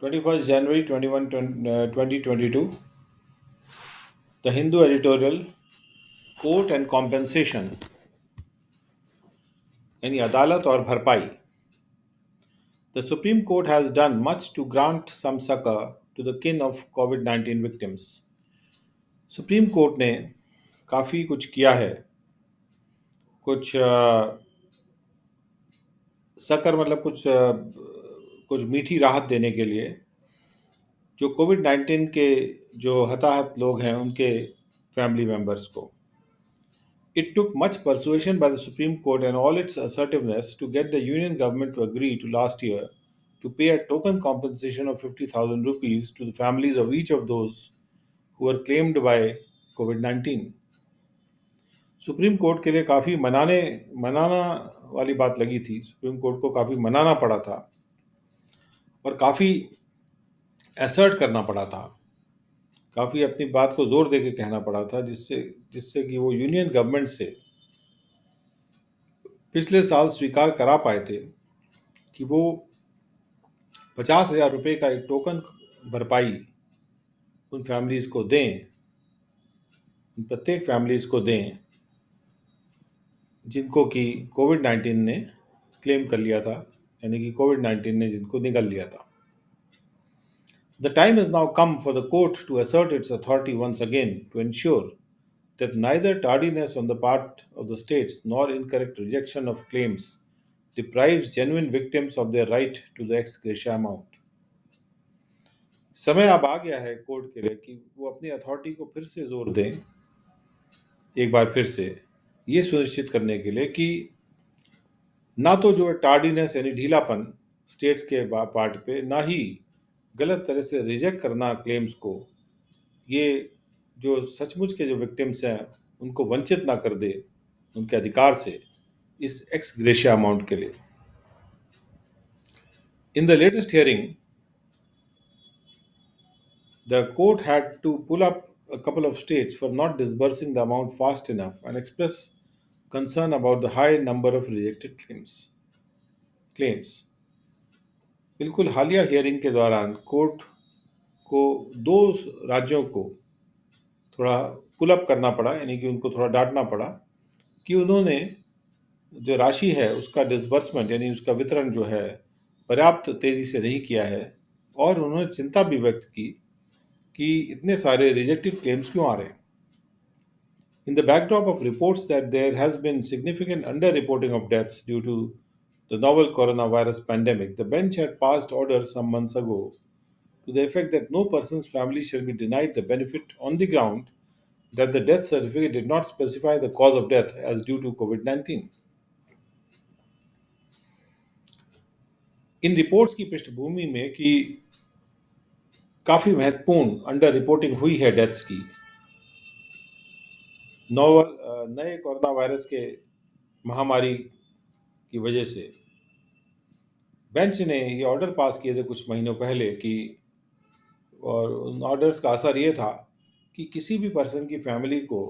21st January 2022, The Hindu editorial, Court and Compensation यानी अदालत और भरपाई. The Supreme Court has done much to grant some succor to the kin of COVID-19 victims. Supreme court ने काफ़ी कुछ किया है. कुछ सकर मतलब कुछ मीठी राहत देने के लिए जो कोविड-19 के जो हताहत लोग हैं उनके फैमिली मेंबर्स को. It took much persuasion by the Supreme Court and all its assertiveness to get the Union government to agree to last year to pay a token compensation of 50,000 rupees to the families of each of those who were claimed by COVID-19. Supreme court के लिए काफ़ी मनाना वाली बात लगी थी. Supreme court को काफ़ी मनाना पड़ा था और काफ़ी एसर्ट करना पड़ा था. काफ़ी अपनी बात को जोर दे के कहना पड़ा था जिससे कि वो यूनियन गवर्नमेंट से पिछले साल स्वीकार करा पाए थे कि वो 50,000 रुपये का एक टोकन भरपाई उन फैमिलीज को दें, उन प्रत्येक फैमिलीज को दें जिनको कि कोविड-19 ने क्लेम कर लिया था, यानी कि कोविड-19 ने जिनको निगल लिया था. The time has now come for the court to assert its authority once again to ensure that neither tardiness on the part of the states nor incorrect rejection of claims deprives genuine victims of their right to the ex gratia amount. समय अब आ गया है court के लिए कि वो अपनी authority को फिर से जोर दें, एक बार फिर से ये सुनिश्चित करने के लिए कि ना तो जो टार्डीनेस यानी ढीलापन स्टेट्स के पार्ट पे, ना ही गलत तरह से रिजेक्ट करना क्लेम्स को, ये जो सचमुच के जो विक्टिम्स हैं उनको वंचित ना कर दे उनके अधिकार से इस एक्स ग्रेशिया अमाउंट के लिए. In the latest hearing the court had to pull up a couple of states for not disbursing the amount fast enough and express concern about the high number of rejected claims. बिल्कुल हालिया hearing के दौरान court को दो राज्यों को थोड़ा pull up करना पड़ा, यानी कि उनको थोड़ा डांटना पड़ा कि उन्होंने जो राशि है उसका डिसबर्समेंट यानी उसका वितरण जो है पर्याप्त तेजी से नहीं किया है, और उन्होंने चिंता भी व्यक्त की कि इतने सारे रिजेक्टेड क्लेम्स क्यों आ रहे हैं. In the backdrop of reports that there has been significant underreporting of deaths due to the novel coronavirus pandemic, the bench had passed orders some months ago to the effect that no person's family shall be denied the benefit on the ground that the death certificate did not specify the cause of death as due to COVID-19. In reports की पृष्ठभूमि में कि काफ़ी महत्वपूर्ण under reporting हुई है deaths की नए कोरोना वायरस के महामारी की वजह से, बेंच ने ये ऑर्डर पास किए थे कुछ महीनों पहले कि, और उन ऑर्डर्स का असर ये था कि किसी भी पर्सन की फैमिली को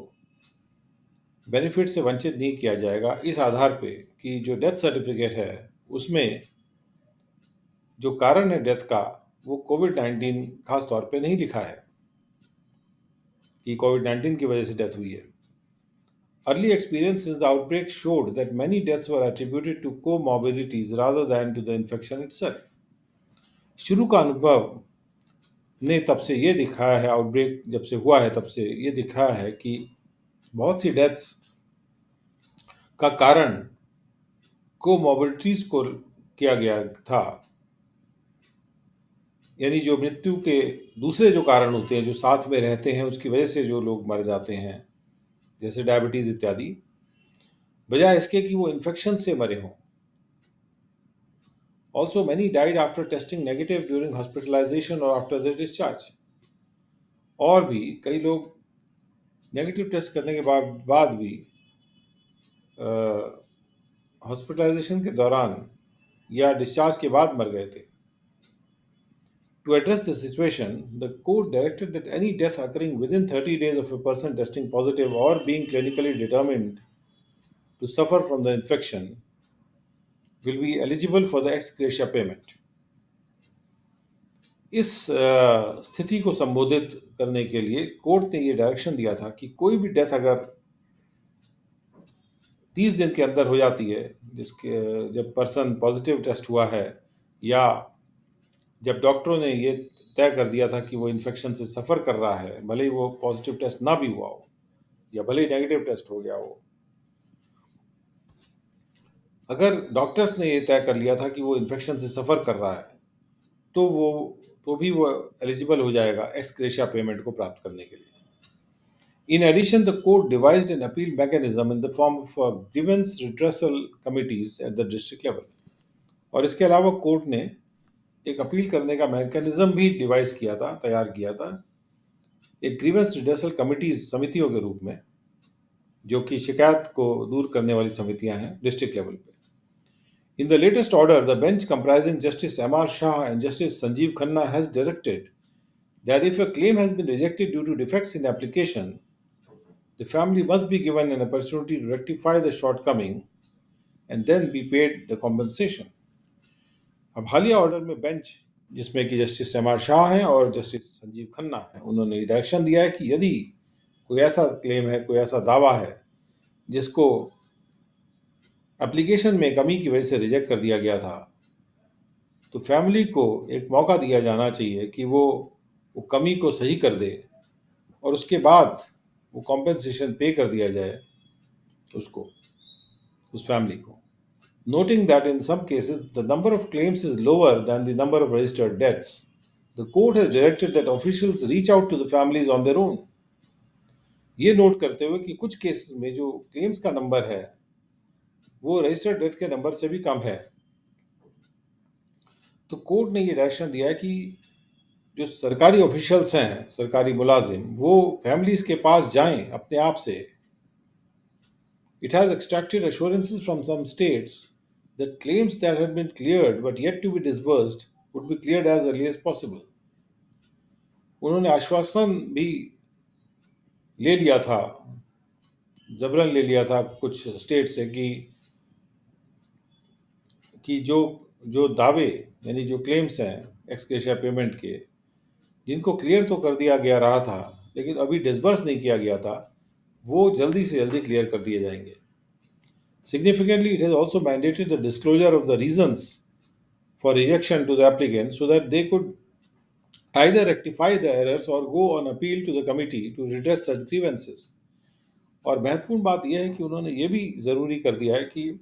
बेनिफिट से वंचित नहीं किया जाएगा इस आधार पे कि जो डेथ सर्टिफिकेट है उसमें जो कारण है डेथ का वो कोविड-19 खास तौर पे नहीं लिखा है कि कोविड-19 की वजह से डेथ हुई है. Early experience since the outbreak showed that many deaths were attributed to comorbidities rather than to the infection itself. शुरू का अनुभव ने तब से ये दिखाया है, आउटब्रेक जब से हुआ है तब से ये दिखाया है कि बहुत सी डेथ्स का कारण कोमॉर्बिडिटीज को किया गया था, यानी जो मृत्यु के दूसरे जो कारण होते हैं जो साथ में रहते हैं उसकी वजह से जो लोग मर जाते हैं, जैसे डायबिटीज इत्यादि, बजाय इसके कि वो इन्फेक्शन से मरे हों. Also, many died after testing negative during hospitalization or after their discharge. और भी कई लोग नेगेटिव टेस्ट करने के बाद भी हॉस्पिटलाइजेशन के दौरान या डिस्चार्ज के बाद मर गए थे. To address the situation, the court directed that any death occurring within 30 days of a person testing positive or being clinically determined to suffer from the infection will be eligible for the ex gratia payment. इस स्थिति को संबोधित करने के लिए court ने ये direction दिया था कि कोई भी डेथ अगर 30 दिन के अंदर हो जाती है, जिसके जब पर्सन पॉजिटिव टेस्ट हुआ है, या जब डॉक्टरों ने ये तय कर दिया था कि वो इन्फेक्शन से सफ़र कर रहा है, भले ही वो पॉजिटिव टेस्ट ना भी हुआ हो या भले ही नेगेटिव टेस्ट हो गया हो, अगर डॉक्टर्स ने ये तय कर लिया था कि वो इन्फेक्शन से सफ़र कर रहा है, तो वो तो भी वो एलिजिबल हो जाएगा एक्स ग्रेशिया पेमेंट को प्राप्त करने के लिए। In addition, the court devised an appeal mechanism in the form of grievance redressal committees at the district level. और इसके अलावा कोर्ट ने एक अपील करने का मैकेनिज्म भी डिवाइस किया था, तैयार किया था, एक ग्रीवेंस रिड्रेसल कमिटीज, समितियों के रूप में, जो कि शिकायत को दूर करने वाली समितियां हैं डिस्ट्रिक्ट लेवल पे। In the latest order, the bench comprising Justice M.R. Shah and Justice Sanjeev Khanna has directed that if a claim has been rejected due to defects in application, the family must be given an opportunity to rectify the shortcoming and then be paid the compensation. अब हालिया order में bench, जिसमें कि justice M R Shah हैं और justice Sanjeev Khanna हैं, उन्होंने direction दिया है कि यदि कोई ऐसा क्लेम है, कोई ऐसा दावा है जिसको एप्लीकेशन में कमी की वजह से रिजेक्ट कर दिया गया था, तो फैमिली को एक मौका दिया जाना चाहिए कि वो कमी को सही कर दे और उसके बाद वो कॉम्पेंसेशन पे कर दिया जाए उसको, उस फैमिली को। Noting that in some cases the number of claims is lower than the number of registered deaths, the court has directed that officials reach out to the families on their own. ये note करते हुए कि कुछ cases में जो claims का number है वो रजिस्टर्ड डेथ के नंबर से भी कम है, तो कोर्ट ने ये डायरेक्शन दिया है कि जो सरकारी ऑफिशियल्स हैं, सरकारी मुलाजिम, वो फैमिलीज के पास जाएं अपने आप से। It has extracted assurances from some states that claims that had been cleared but yet to be disbursed would be cleared as early as possible. उन्होंने आश्वासन भी ले लिया था, जबरन ले लिया था कुछ स्टेट से कि जो जो दावे, यानी जो क्लेम्स हैं एक्सग्रेशिया पेमेंट के, जिनको क्लियर तो कर दिया गया रहा था लेकिन अभी डिसबर्स नहीं किया गया था, वो जल्दी से जल्दी क्लियर कर दिए जाएंगे। Significantly, it has also mandated the disclosure of the reasons for rejection to the applicant so that they could either rectify the errors or go on appeal to the committee to redress such grievances. और महत्वपूर्ण बात यह है कि उन्होंने ये भी ज़रूरी कर दिया है कि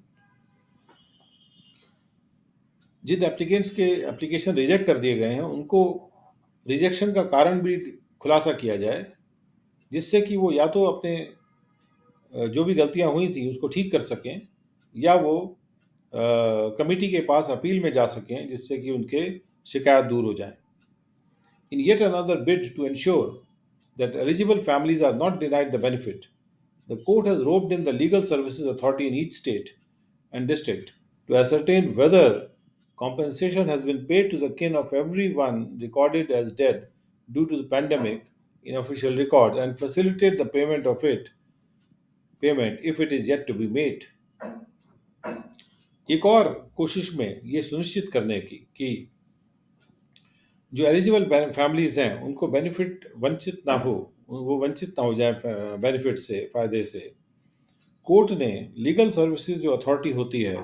जिन एप्लीकेंट्स के एप्लीकेशन रिजेक्ट कर दिए गए हैं उनको रिजेक्शन का कारण भी खुलासा किया जाए, जिससे कि वो या तो अपने जो भी गलतियां हुई थी उसको ठीक कर सकें, या वो कमिटी के पास अपील में जा सकें जिससे कि उनके शिकायत दूर हो जाए। In yet another bid to ensure that eligible families are not denied the benefit, the court has roped in the Legal Services Authority in each state and district to ascertain whether compensation has been paid to the kin of everyone recorded as dead due to the pandemic in official records and facilitate the payment if it is yet to be made. एक और कोशिश में ये सुनिश्चित करने की कि जो एलिजिबल फैमिलीज हैं उनको बेनिफिट वंचित ना हो, वो वंचित ना हो जाए बेनिफिट से, फायदे से, कोर्ट ने लीगल सर्विसेज जो अथॉरिटी होती है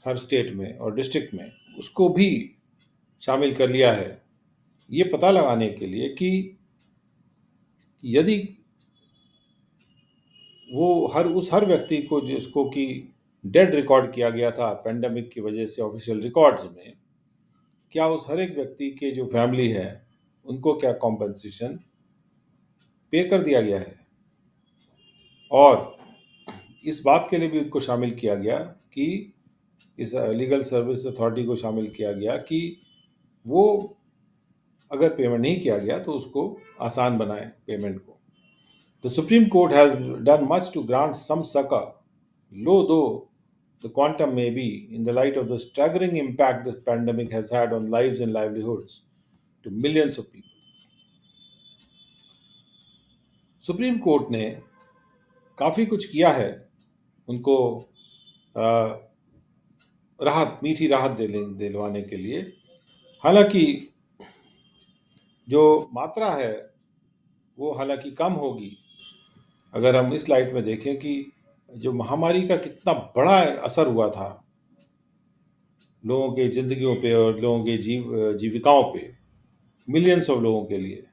हर स्टेट में और डिस्ट्रिक्ट में, उसको भी शामिल कर लिया है, ये पता लगाने के लिए कि यदि वो हर व्यक्ति को जिसको कि डेड रिकॉर्ड किया गया था पेंडेमिक की वजह से ऑफिशियल रिकॉर्ड्स में, क्या उस हर एक व्यक्ति के जो फैमिली है उनको क्या कॉम्पेंसेशन पे कर दिया गया है। और इस बात के लिए भी उनको शामिल किया गया कि इस लीगल सर्विस अथॉरिटी को शामिल किया गया कि वो अगर पेमेंट नहीं किया गया तो उसको आसान बनाए पेमेंट को। The supreme court has done much to grant some succor, लो दो the quantum may be, in the light of the staggering impact this pandemic has had on lives and livelihoods to millions of people. Supreme court ने काफ़ी कुछ किया है उनको राहत, मीठी राहत दिलवाने के लिए। हालांकि जो मात्रा है वो हालांकि कम होगी अगर हम इस लाइट में देखें कि जो महामारी का कितना बड़ा असर हुआ था लोगों के जिंदगियों पे और लोगों के जीविकाओं पे, मिलियंस ऑफ लोगों के लिए।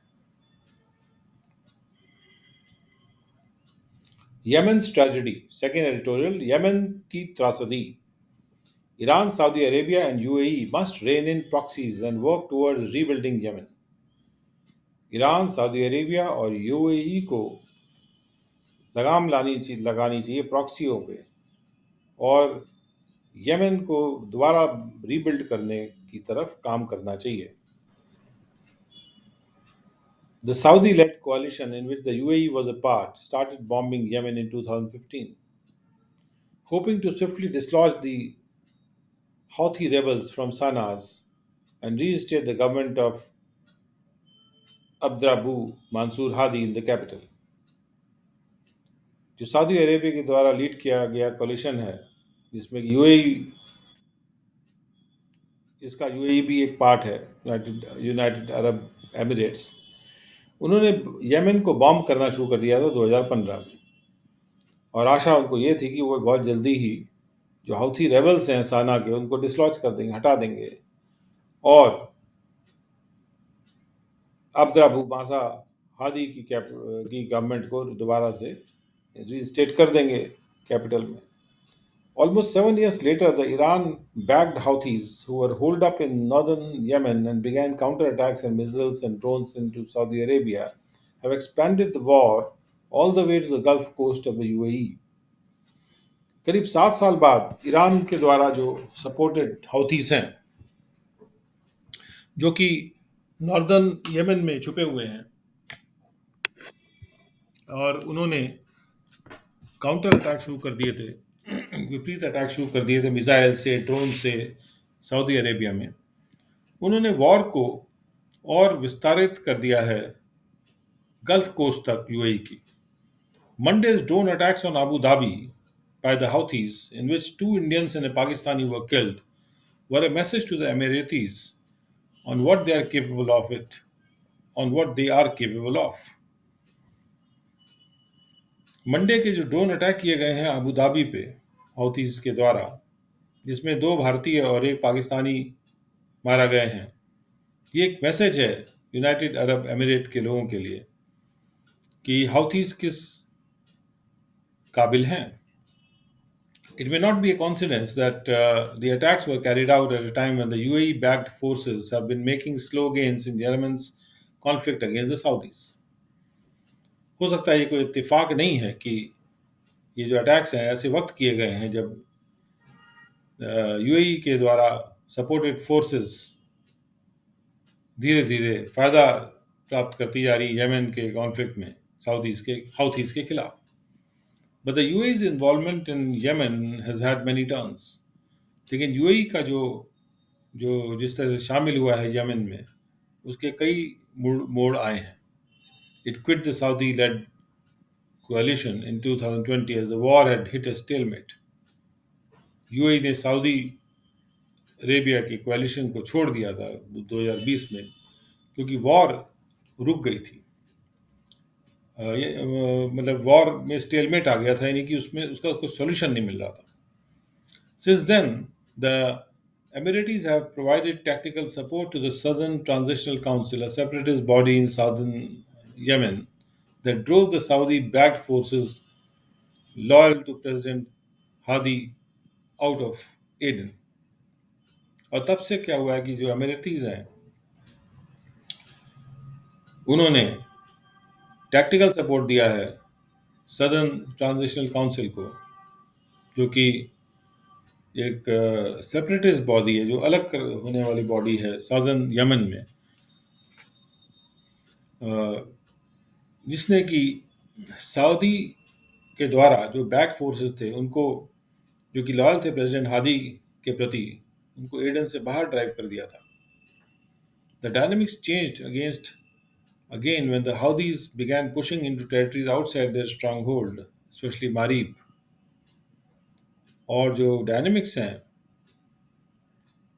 Yemen tragedy, second editorial, Yemen की त्रासदी। Iran, Saudi Arabia, and UAE must rein in proxies and work towards rebuilding Yemen. Iran, Saudi Arabia और यूएई को लगानी चाहिए प्रॉक्सियों पे और यमन को दोबारा रीबिल्ड करने की तरफ काम करना चाहिए। The Saudi-led coalition in which the UAE was a part started bombing Yemen in 2015, hoping to swiftly dislodge the Houthi rebels from Sana'a and reinstate the government of Abdrabu Mansour Hadi in the capital. जो Saudi Arabia के द्वारा lead किया गया collision है जिसमें UAE इसका UAE भी एक पार्ट है, यूनाइटेड अरब एमिरेट्स, उन्होंने यमन को बॉम्ब करना शुरू कर दिया था 2015 में और आशा उनको ये थी कि वो बहुत जल्दी ही जो हाउथी रेबल्स हैं साना के उनको डिसलॉज कर देंगे, हटा देंगे और अब्दुल मासा हादी की गवर्नमेंट को दोबारा से रीस्टेट कर देंगे कैपिटल में। Almost 7 years later, the Iran-backed Houthis, who were holed up in northern Yemen and began counterattacks and missiles and drones into Saudi Arabia, have expanded the war all the way to the Gulf coast of the UAE. करीब 7 साल बाद Iran के द्वारा जो supported हाउथीस हैं जो कि northern Yemen में छुपे हुए हैं और उन्होंने काउंटर अटैक शुरू कर दिए थे, विपरीत अटैक शुरू कर दिए थे मिसाइल से, ड्रोन से सऊदी अरेबिया में। उन्होंने वॉर को और विस्तारित कर दिया है गल्फ कोस्ट तक यूएई की। Monday's drone attacks on Abu Dhabi by the Houthis, in which two Indians and a Pakistani were killed, were a message to the Emiratis on what they are capable of Monday के जो drone attack किए गए हैं Abu Dhabi पे हाउथीज के द्वारा, जिसमें 2 भारतीय और 1 पाकिस्तानी मारा गए हैं, ये एक मैसेज है यूनाइटेड अरब एमिरेट के लोगों के लिए कि हाउथीज किस काबिल हैं। It may not be a coincidence that the attacks were carried out at a time when the UAE backed forces have been making slow gains in Yemen's conflict against the Saudis. हो सकता है ये कोई इत्तेफाक नहीं है कि ये जो अटैक्स हैं ऐसे वक्त किए गए हैं जब यूएई के द्वारा सपोर्टेड फोर्सेस धीरे धीरे फायदा प्राप्त करती जा रही यमन के कॉन्फ्लिक्ट में हाउथीज के खिलाफ। But the UAE's involvement in Yemen has had many turns. लेकिन यूएई का जो जो जिस तरह से शामिल हुआ है यमन में उसके कई मोड़ आए हैं। It quit the Saudi-led coalition in 2020 as the war had hit a stalemate. UAE ने सऊदी अरेबिया की कोalition को छोड़ दिया था 2020 में क्योंकि वॉर रुक गई थी। मतलब वॉर में स्टेलमेट आ गया था, यानी कि उसमें उसका कुछ सॉल्यूशन नहीं मिल रहा था। Since then, the Emiratis have provided tactical support to the Southern Transitional Council, a separatist body in southern Yemen that drove the Saudi backed forces loyal to President Hadi out of Aden. और तब से क्या हुआ है कि जो अमेरिटीज हैं उन्होंने टैक्टिकल सपोर्ट दिया है सदर्न ट्रांजिशनल काउंसिल को, जो कि एक सेपरेटिस्ट बॉडी है, जो अलग होने वाली बॉडी है साउदर्न यमन में, जिसने कि सऊदी के द्वारा जो बैक फोर्सेस थे उनको, जो कि लॉयल थे प्रेसिडेंट हादी के प्रति, उनको एडन से बाहर ड्राइव कर दिया था। The dynamics changed again when the Houthis began pushing into territories outside their stronghold, especially Marib. और जो डायनामिक्स हैं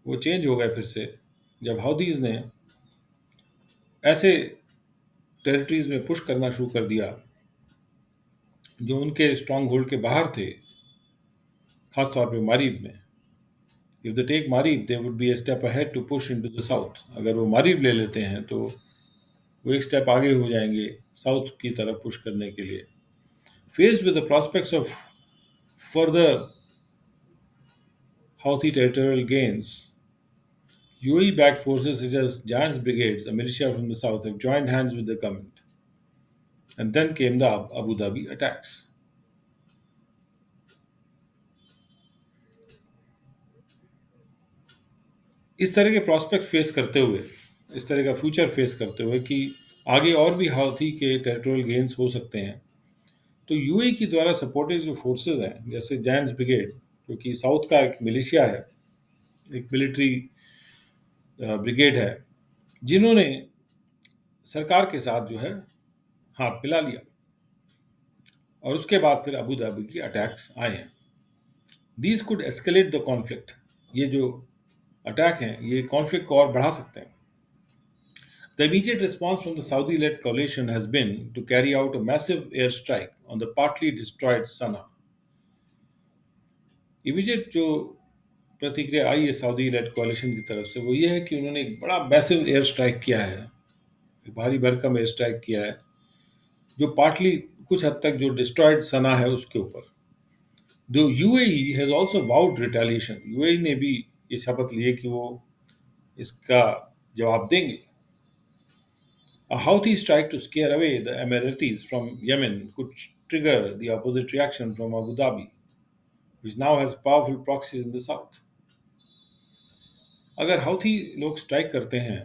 वो चेंज हो गए फिर से जब हाउदीज ने ऐसे टेरिटरीज में पुश करना शुरू कर दिया जो उनके स्ट्रांग होल्ड के बाहर थे, खासतौर पे मारीब में। If they take Marib they would be a step ahead to push into the south. अगर वो मारीब ले लेते हैं तो वो एक स्टेप आगे हो जाएंगे साउथ की तरफ पुश करने के लिए। Faced with the prospects of further Houthi territorial gains, UAE-backed forces such as Giants Brigades, a militia from the south, have joined hands with the government. And then came the Abu Dhabi attacks. इस तरह के prospect face करते हुए, इस तरह का future face करते हुए कि आगे और भी हाउथी के टेरिटोरियल गेन्स हो सकते हैं, तो यूएई की द्वारा सपोर्टेड जो फोर्सेस हैं, जैसे जायंट्स ब्रिगेड, जो कि साउथ का एक मिलिशिया है, एक मिलिट्री ब्रिगेड है, जिन्होंने सरकार के साथ जो है हाथ मिला लिया, और उसके बाद फिर अबू धाबी की अटैक्स आए हैं। These could escalate the conflict. ये जो अटैक हैं ये कॉन्फ्लिक्ट को और बढ़ा सकते हैं। The immediate response from the Saudi led coalition has been to carry out a massive airstrike on the partly destroyed Sana. Immediate जो प्रतिक्रिया आई है सऊदी लेड coalition की तरफ से वो ये है कि उन्होंने एक बड़ा मैसिव एयर स्ट्राइक किया है, एक भारी भरकम एयर स्ट्राइक किया है, जो पार्टली कुछ हद तक जो डिस्ट्रॉयड सना है उसके ऊपर। The UAE has also vowed retaliation. UAE ने भी ये शपथ ली है कि वो इसका जवाब देंगे। A Houthi strike to scare away the Emiratis from Yemen could trigger the opposite reaction from Abu Dhabi, which now has powerful proxies in the south. अगर हाउथी लोग स्ट्राइक करते हैं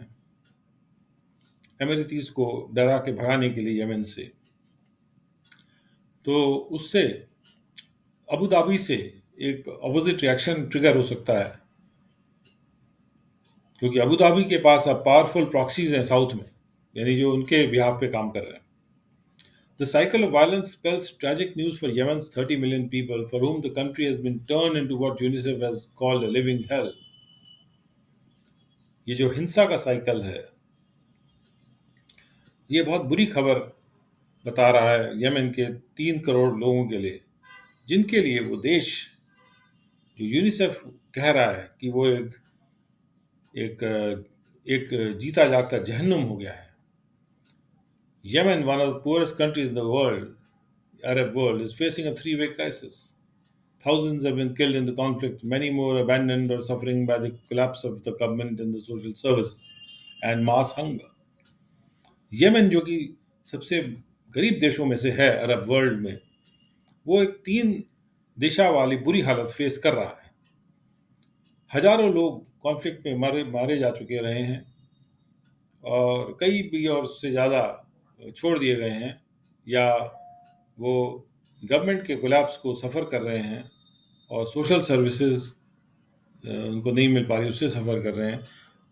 एमिरेतीज को डरा के भगाने के लिए यमन से, तो उससे अबू धाबी से एक अपोजिट रिएक्शन ट्रिगर हो सकता है, क्योंकि अबू धाबी के पास अब पावरफुल प्रॉक्सीज हैं साउथ में, यानी जो उनके बिहाफ पे काम कर रहे हैं। The cycle of violence spells tragic news for Yemen's 30 million people, for whom the country has been turned into what UNICEF has called a living hell. ये जो हिंसा का साइकिल है, ये बहुत बुरी खबर बता रहा है यमन के 3 करोड़ लोगों के लिए, जिनके लिए वो देश जो यूनिसेफ कह रहा है कि वो एक एक जीता जागता जहन्नुम हो गया है। Yemen, one of the poorest countries in the world, Arab world, is facing a three-way crisis. Thousands have been killed in the conflict, many more abandoned or suffering by the collapse of the government and the social services, and mass hunger. Yemen जो कि सबसे गरीब देशों में से है Arab world में, वो एक 3 दिशा वाली बुरी हालत फेस कर रहा है। हजारों लोग कॉन्फ्लिक्ट में मारे जा चुके रहे हैं, और कई भी और उससे ज़्यादा छोड़ दिए गए हैं, या वो गवर्नमेंट के कोलैप्स को सफ़र कर रहे हैं, और सोशल सर्विसेज उनको नहीं मिल पा रही, उससे सफ़र कर रहे हैं।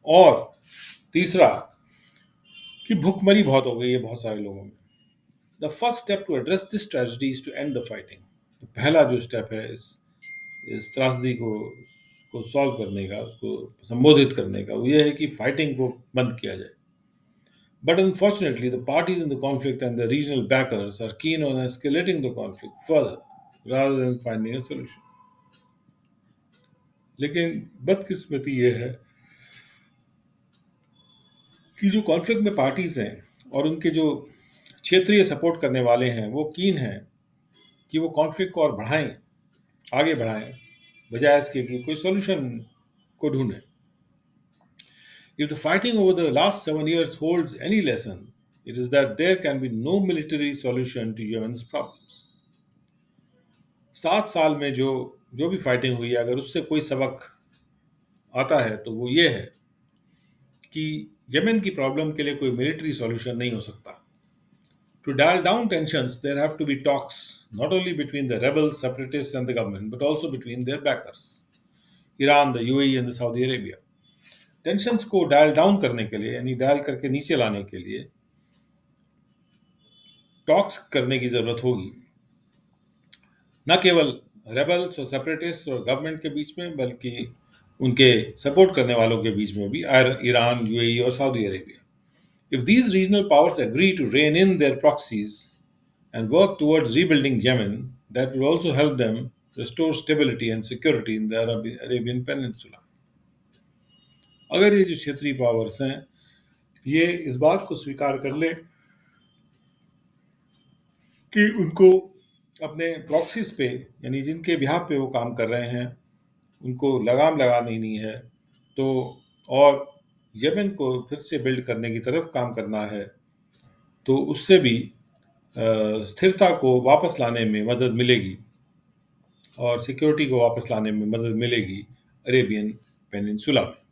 और तीसरा कि भूखमरी बहुत हो गई है बहुत सारे लोगों में। The first step to address this tragedy is to end the fighting. तो पहला जो स्टेप है इस त्रासदी को सॉल्व करने का, उसको संबोधित करने का, वो ये है कि फाइटिंग को बंद किया जाए। But unfortunately, the parties in the conflict and the regional backers are keen on escalating the conflict further rather than finding a solution. लेकिन बदकिस्मती ये है कि जो कॉन्फ्लिक्ट में पार्टीज हैं और उनके जो क्षेत्रीय सपोर्ट करने वाले हैं, वो कीन हैं कि वो कॉन्फ्लिक्ट को और बढ़ाएं, आगे बढ़ाएं, बजाय इसके कि कोई सॉल्यूशन को ढूंढें। If the fighting over the last 7 years holds any lesson, it is that there can be no military solution to Yemen's problems. 7 साल में जो भी फाइटिंग हुई है, अगर उससे कोई सबक आता है तो वो ये है कि यमन की प्रॉब्लम के लिए कोई मिलिट्री सॉल्यूशन नहीं हो सकता। To dial down tensions, there have to be talks not only between the rebels, separatists, and the government, but also between their backers, Iran, the UAE, and the Saudi Arabia. Tensions को dial down करने के लिए, यानी dial करके नीचे लाने के लिए टॉक्स करने की जरूरत होगी, न केवल रेबल्स और सेपरेटिस्ट और गवर्नमेंट के बीच में, बल्कि उनके सपोर्ट करने वालों के बीच में भी, ईरान, यूएई और Saudi Arabia. If these regional powers agree to rein in their proxies and work towards rebuilding Yemen, that will also help them restore stability and security in the Arabian Peninsula. अगर ये जो क्षेत्रीय powers हैं ये इस बात को स्वीकार कर लें कि उनको अपने प्रॉक्सीज पे यानी जिनके बिहाफ पे वो काम कर रहे हैं उनको लगाम लगा नहीं है तो और यमन को फिर से बिल्ड करने की तरफ काम करना है तो उससे भी स्थिरता को वापस लाने में मदद मिलेगी और सिक्योरिटी को वापस लाने में मदद मिलेगी अरेबियन पेनिनसुला में